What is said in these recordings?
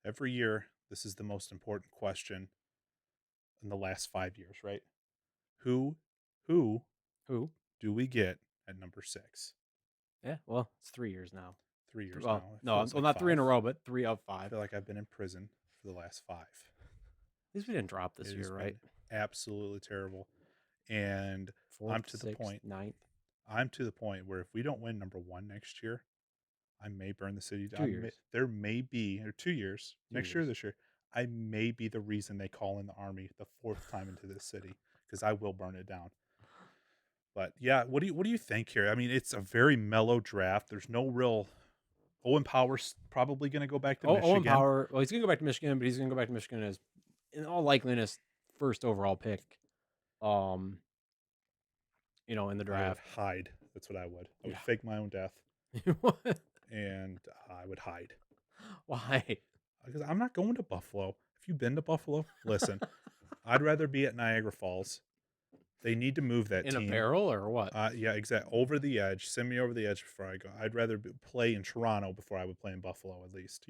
Every year, this is the most important question in the last 5 years, right? Who, who Who? do we get at number 6? Yeah, well, it's 3 years now. 3 years Well, now. It no, feels well, like not 3 in five. a row, but 3 of I 5. feel like I've been in prison for the last 5. At least we didn't drop this It year, has right? been absolutely terrible. And I'm 4th, to the 6th, point, ninth, where if we don't win number 1 next year, I may burn the city 2 down. years. There may be, or 2 years, 2 next year, years. this year, I may be the reason they call in the army the fourth time into this city because I will burn it down. But yeah, what do you think here? I mean, it's a very mellow draft. There's no real. Owen Powers probably going to go back to Owen Michigan. Power, well, he's going to go back to Michigan, but he's going to go back to Michigan as, in all likeliness, first overall pick, um, in the I would draft. hide. That's what I would. I would Yeah. fake my own death and I would hide Why? because I'm not going to Buffalo. If you've been to Buffalo, listen, I'd rather be at Niagara Falls. They need to move that In a team. barrel or what? Yeah, exactly. Over the edge. Send me over the edge before I go. I'd rather play in Toronto before I would play in Buffalo, at least.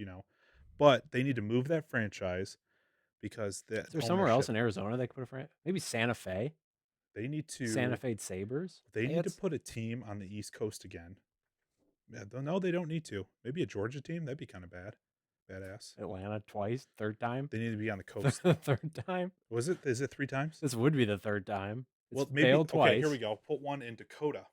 But they need to move that franchise because that Is there somewhere else ownership. in Arizona they could put a franchise? Maybe Santa Fe? They need Santa to. Fe Sabres? They Hey, need to it's put a team on the East Coast again. Yeah, no, they don't need to. Maybe a Georgia team. That'd be kind of badass. Atlanta twice, third time. They need to be on the coast though. Third time. Was it? Is it 3 times? This would be the third time. It's Well, maybe. failed Okay, here we twice. go. Put one in Dakota.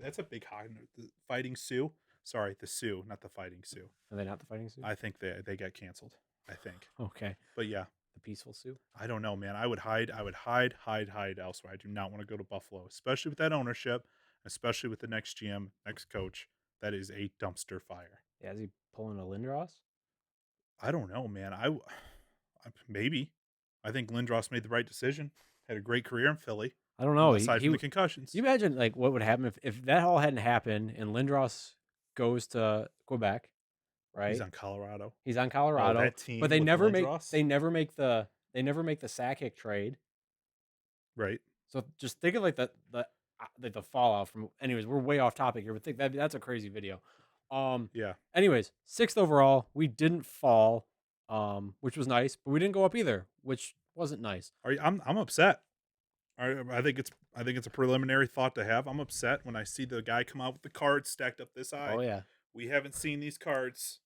That's a big hot. The Fighting Sioux. Sorry, the Sioux, not the Fighting Sioux. Are they not the Fighting Sioux? I think they got canceled. I think. Okay. But yeah, The Peaceful Sioux. I don't know, man. I would hide. I would hide elsewhere. I do not want to go to Buffalo, especially with that ownership, especially with the next GM, next coach. That is a dumpster fire. Yeah, is he pulling a Lindros? I don't know, man. Maybe. I think Lindros made the right decision. Had a great career in Philly, I don't know. aside from the You concussions. imagine like what would happen if that all hadn't happened and Lindros goes to Quebec, He's right? on Colorado. He's on Oh, Colorado, that but team with Lindros, they never make the Sakic trade. right? So just think of like the fallout from. Anyways, we're way off topic here, but think that's a crazy video. Um. Yeah. Anyways, 6th overall, we didn't fall, which was nice, but we didn't go up either, which wasn't nice. I'm upset. I think it's a preliminary thought to have. I'm upset when I see the guy come out with the cards stacked up this high. Oh yeah, We haven't seen these cards.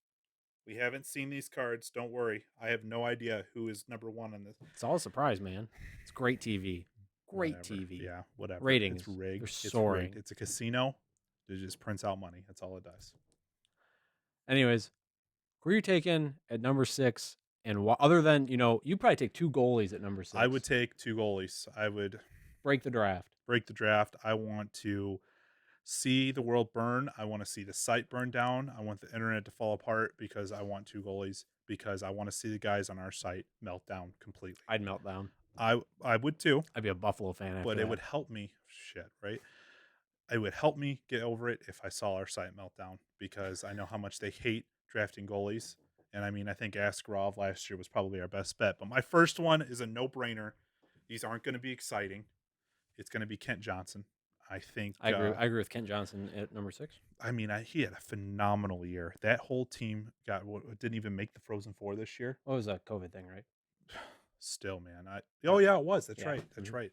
We haven't seen these cards. Don't worry. I have no idea who is number 1 on this. it's all a surprise, man. It's great TV, great Whatever. TV. Yeah, whatever. Ratings, It's rigged. they're It's soaring. rigged. It's a casino. It just prints out money. That's all it does. Anyways, who are you taking at number 6? And other than you probably take 2 goalies at number 6. I would take 2 goalies. I would break the draft. break the draft. I want to see the world burn. I want to see the site burn down. I want the internet to fall apart because I want 2 goalies because I want to see the guys on our site melt down completely. I'd melt down. I would too, I'd be a Buffalo fan after but that. it would help me. Shit, right? It would help me get over it if I saw our site melt down because I know how much they hate drafting goalies. And I mean, I think Askarov last year was probably our best bet. But my first one is a no-brainer. These aren't going to be exciting. It's going to be Kent Johnson. I think. I agree with Kent Johnson at number 6. I mean, he had a phenomenal year. That whole team didn't even make the Frozen Four this year. What was a COVID thing, right? Still, man. Yeah, it was. That's Yeah. right. That's right.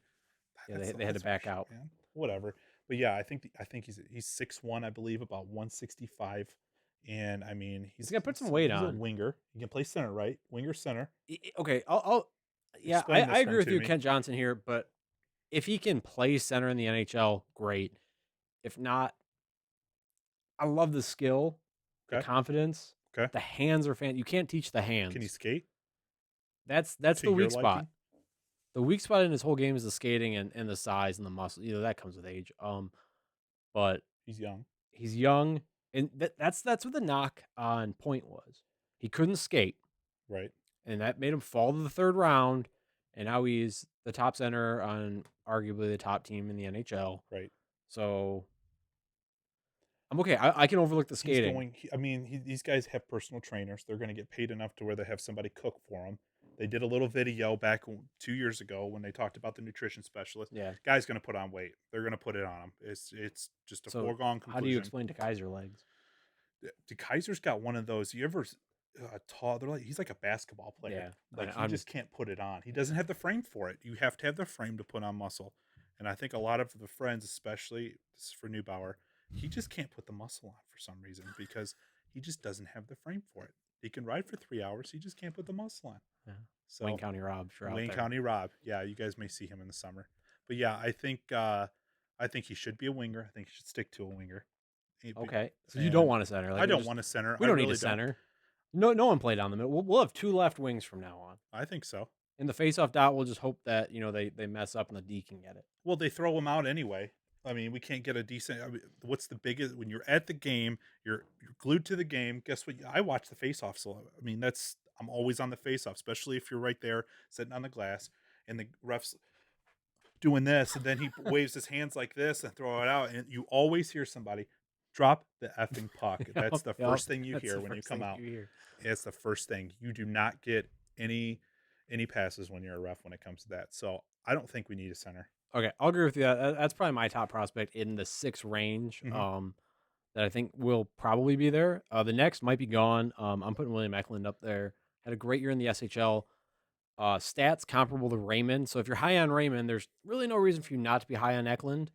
Yeah, they had to back out. Man. Whatever. But yeah, I think he's 6'1", I believe, about 165. And I mean, He's gonna put some weight he's on. a winger. He can play center, right? Winger center. Okay, I'll yeah, Explain I this agree one with to you, me. Kent Johnson here, but if he can play center in the NHL, great. If not, I love the skill, the Okay. confidence. Okay. The hands are fan. You can't teach the hands. Can he skate? That's To the your weak spot. liking? The weak spot in his whole game is the skating and the size and the muscle. That comes with age. But He's young. he's young, and that's what the knock on Point was. He couldn't skate, Right. and that made him fall to the 3rd round. And now he's the top center on arguably the top team in the NHL. Right. So I'm okay. I can overlook the He's skating. going. These guys have personal trainers. They're going to get paid enough to where they have somebody cook for them. They did a little video back 2 years ago when they talked about the nutrition specialist. Yeah. Guy's going to put on weight. They're going to put it on him. It's just a So foregone conclusion. how do you explain to Kaiser legs? The Kaiser's got one of those. You ever tall. He's like a basketball player. Yeah, Like he I'm just can't put it on. He doesn't have the frame for it. You have to have the frame to put on muscle. And I think a lot of the friends, especially this is for Neubauer, he just can't put the muscle on for some reason because he just doesn't have the frame for it. He can ride for 3 hours. He just can't put the muscle on. yeah. Wayne So County Rob, sure out Wayne there. County Rob, yeah, you guys may see him in the summer. But yeah, I think he should be a winger. I think he should stick to a winger. Okay, so you don't And want a center? Like I don't want a center. We I don't really need a center. No one played down the middle. We'll have 2 left wings from now on. I think so. In the face-off dot, we'll just hope that they mess up and the D can get it. Well, they throw him out anyway. I mean, we can't get a decent. I mean, what's the biggest when you're at the game? You're glued to the game. Guess what? I watch the face-off, so I mean I'm always on the face-off, especially if you're right there sitting on the glass and the refs doing this, and then he waves his hands like this and throw it out, and you always hear somebody drop the effing puck. That's the Yep, first thing you that's hear the when you first come thing out. you hear. It's the first thing. You do not get any passes when you're a ref when it comes to that. So I don't think we need a center. Okay, I'll agree with you. That's probably my top prospect in the 6 range. Mhm. That I think will probably be there. The next might be gone. I'm putting William Eklund up there. Had a great year in the SHL. Stats comparable to Raymond. So if you're high on Raymond, there's really no reason for you not to be high on Eklund.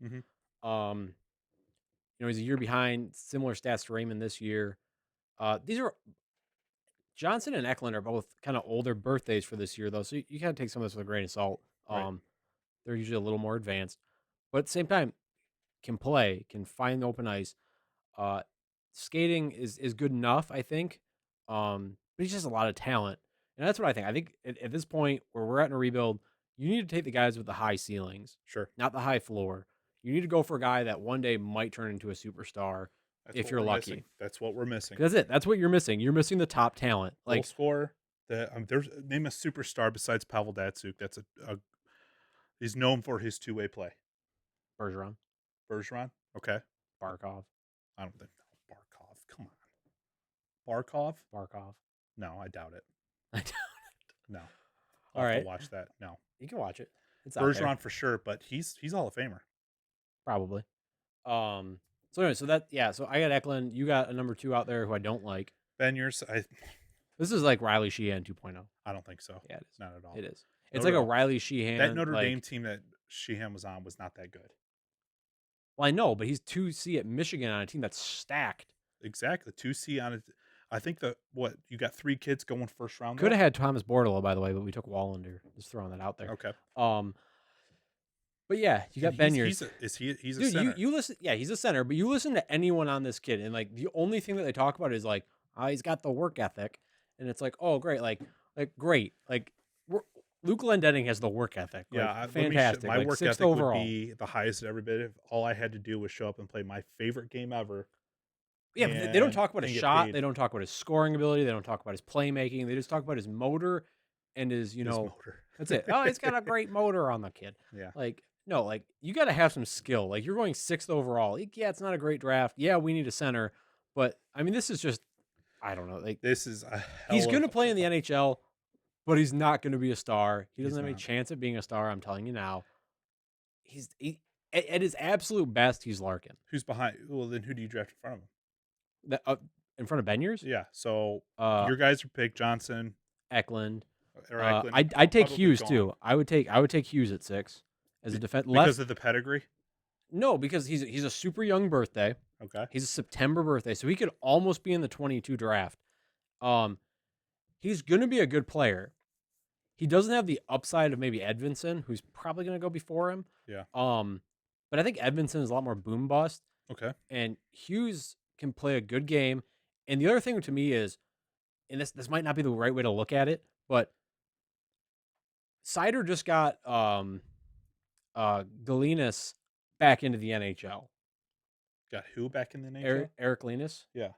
Mhm. He's a year behind, similar stats to Raymond this year. These are Johnson and Eklund are both kind of older birthdays for this year, though. So you kind of take some of this with a grain of salt. Right. They're usually a little more advanced, but at the same time, can play, can find the open ice. Skating is good enough, I think. But he's just a lot of talent, and that's what I think. I think at this point where we're at in a rebuild, you need to take the guys with the high ceilings, Sure. not the high floor. You need to go for a guy that one day might turn into a superstar if you're lucky. Missing. That's what we're missing. That's it. That's what you're missing. You're missing the top talent. Goal Like scorer. There's name a superstar besides Pavel Datsuk. That's he's known for his two-way play. Bergeron, Bergeron. Okay. Barkov. I don't think Barkov. Come on. Barkov. No, I doubt it. I doubt No. All I'll have right. to watch that. No. You can watch it. It's out there. Bergeron for sure, but he's Hall of Famer. Probably. So anyway, so I got Eklund. You got a number 2 out there who I don't like. Beniers, This is like Riley Sheehan 2.0. I don't think so. Yeah, it is. Not at all. It is. It's Not like at a all. Riley Sheehan. That Notre like, Dame team that Sheehan was on was not that good. Well, I know, but he's 2C at Michigan on a team that's stacked. Exactly. 2C on it. I think you got 3 kids going first round. Could have had Thomas Bordalo, by the way, but we took Wallander. Just throwing that out there. Okay. But yeah, you got Beniers. He's a Dude, center. you listen. Yeah, he's a center. But you listen to anyone on this kid, and like the only thing that they talk about is like, he's got the work ethic, and it's like, oh, great, like great, like Luke Glendening has the work ethic. Like, Yeah, fantastic. My like, work 6th ethic overall. would be the highest ever bit. If all I had to do was show up and play my favorite game ever. Yeah, but they don't talk about his and get shot. paid. They don't talk about his scoring ability. They don't talk about his playmaking. They just talk about his motor and his, His motor. that's it. Oh, he's got a great motor on the kid. Yeah. Like, no, like you got to have some skill. Like you're going 6th overall. Yeah, it's not a great draft. Yeah, we need a center, but I mean, this is just, I don't know. Like This is a he's going to play in the NHL, but he's not going to be a star. He doesn't have any not. chance at being a star. I'm telling you now. At his absolute best, he's Larkin. Who's behind? Well, then who do you draft in front of him? In front of Beniers? Yeah. So your guys are picked Johnson Eklund. or Eklund. I'd take probably Hughes gone. too. I would take Hughes at 6 as a defense. Because of the pedigree. No, because he's a super young birthday. Okay. He's a September birthday, so he could almost be in the 22 draft. He's going to be a good player. He doesn't have the upside of maybe Edvinson, who's probably going to go before him. Yeah. But I think Edvinson is a lot more boom bust. Okay. And Hughes can play a good game. And the other thing to me is, and this might not be the right way to look at it, but Sider just got Galinas back into the NHL. Got who back in the NHL? Eric Linus? Yeah.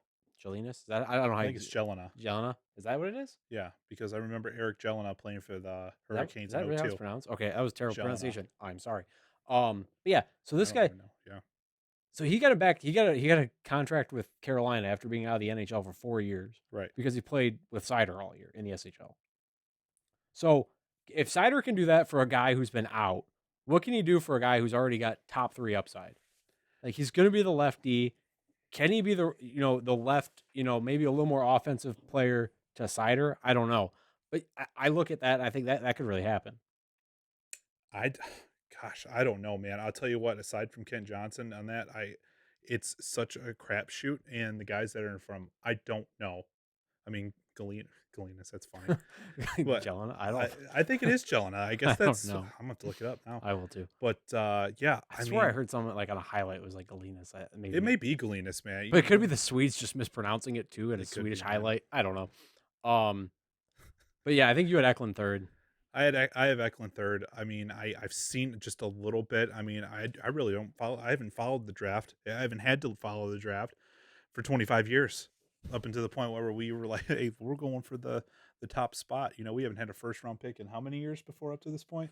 Jelinas? Is that, I don't know how I think it's Jelena. Jelena? Is that what it is? Yeah, because I remember Eric Jelena playing for the Hurricanes Is that in really how it's 02. pronounced? Okay, that was terrible Jelena. pronunciation. I'm sorry. But yeah, so this I guy, don't even know. Yeah. so he got it back. He got a contract with Carolina after being out of the NHL for 4 years. Right. Because he played with Sider all year in the SHL. So if Sider can do that for a guy who's been out, what can he do for a guy who's already got top 3 upside? Like he's going to be the lefty. Can he be the left, maybe a little more offensive player to Cider, I don't know. But I look at that, and I think that could really happen. I d gosh, I don't know, man. I'll tell you what, aside from Kent Johnson on that, it's such a crapshoot, and the guys that are from, I don't know. I mean, Galenas, that's funny. But Jelena, I I don't I think it is Jelena. I guess I don't that's I'm know. gonna have to look it up now. I will too. But, yeah, I I swear I mean, heard someone, like, on a highlight was, like, Galenas, it maybe may be Galenas, man. but it could be the Swedes just mispronouncing it too at a It could Swedish be, man. highlight. I don't know. But yeah, I think you had Eklund 3rd. I have Eklund 3rd. I mean, I've seen just a little bit. I mean, I really don't follow I haven't followed the draft. I haven't had to follow the draft for 25 years, up until the point where we were like, "Hey, we're going for the top spot." You know, we haven't had a first round pick in how many years before up to this point?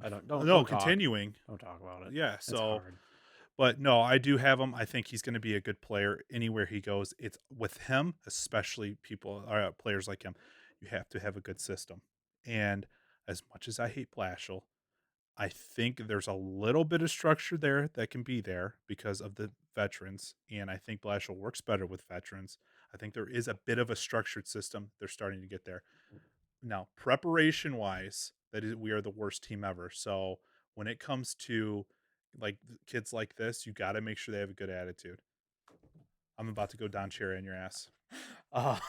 I don't No, don't talk. continuing. Don't talk about it. Yeah, It's so hard. but no, I do have him. I think he's going to be a good player anywhere he goes. It's with him, especially people players like him, you have to have a good system. And as much as I hate Blashill, I think there's a little bit of structure there that can be there because of the veterans, and I think Blashill works better with veterans. I think there is a bit of a structured system. They're starting to get there. Now, preparation wise, we are the worst team ever. So when it comes to like kids like this, you got to make sure they have a good attitude. I'm about to go down cherry in your ass. I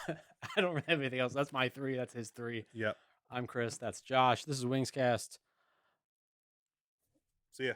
don't really have anything else. That's my 3. That's his 3. Yep. I'm Chris. That's Josh. This is Wingscast. See ya.